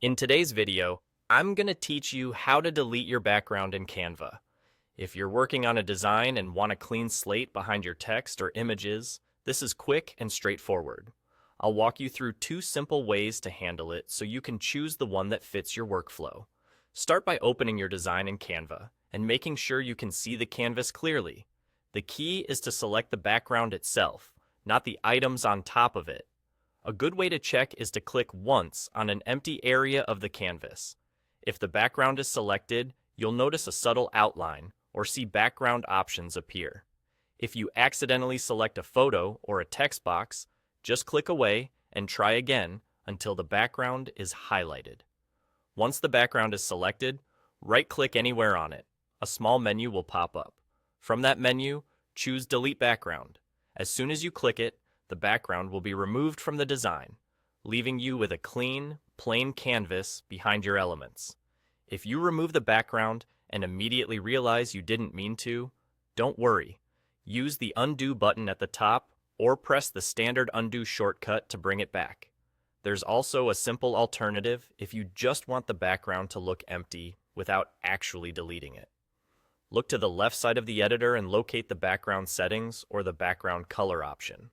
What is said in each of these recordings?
In today's video, I'm going to teach you how to delete your background in Canva. If you're working on a design and want a clean slate behind your text or images, this is quick and straightforward. I'll walk you through two simple ways to handle it so you can choose the one that fits your workflow. Start by opening your design in Canva and making sure you can see the canvas clearly. The key is to select the background itself, not the items on top of it. A good way to check is to click once on an empty area of the canvas. If the background is selected, you'll notice a subtle outline or see background options appear. If you accidentally select a photo or a text box, just click away and try again until the background is highlighted. Once the background is selected, right-click anywhere on it. A small menu will pop up. From that menu, choose Delete Background. As soon as you click it, the background will be removed from the design, leaving you with a clean, plain canvas behind your elements. If you remove the background and immediately realize you didn't mean to, don't worry. Use the Undo button at the top or press the standard Undo shortcut to bring it back. There's also a simple alternative if you just want the background to look empty without actually deleting it. Look to the left side of the editor and locate the background settings or the background color option.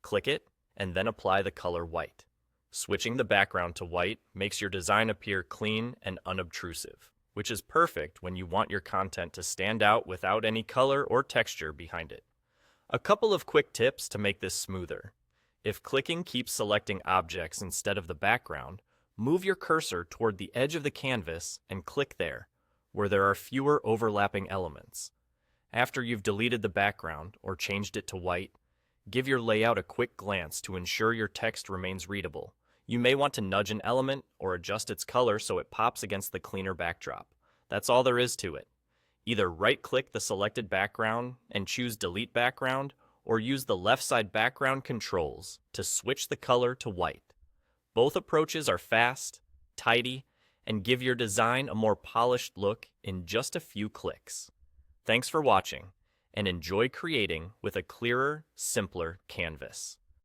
Click it, and then apply the color white. Switching the background to white makes your design appear clean and unobtrusive, which is perfect when you want your content to stand out without any color or texture behind it. A couple of quick tips to make this smoother. If clicking keeps selecting objects instead of the background, move your cursor toward the edge of the canvas and click there, where there are fewer overlapping elements. After you've deleted the background or changed it to white, give your layout a quick glance to ensure your text remains readable. You may want to nudge an element or adjust its color so it pops against the cleaner backdrop. That's all there is to it. Either right-click the selected background and choose Delete Background, or use the left side background controls to switch the color to white. Both approaches are fast, tidy, and give your design a more polished look in just a few clicks. Thanks for watching, and enjoy creating with a clearer, simpler canvas.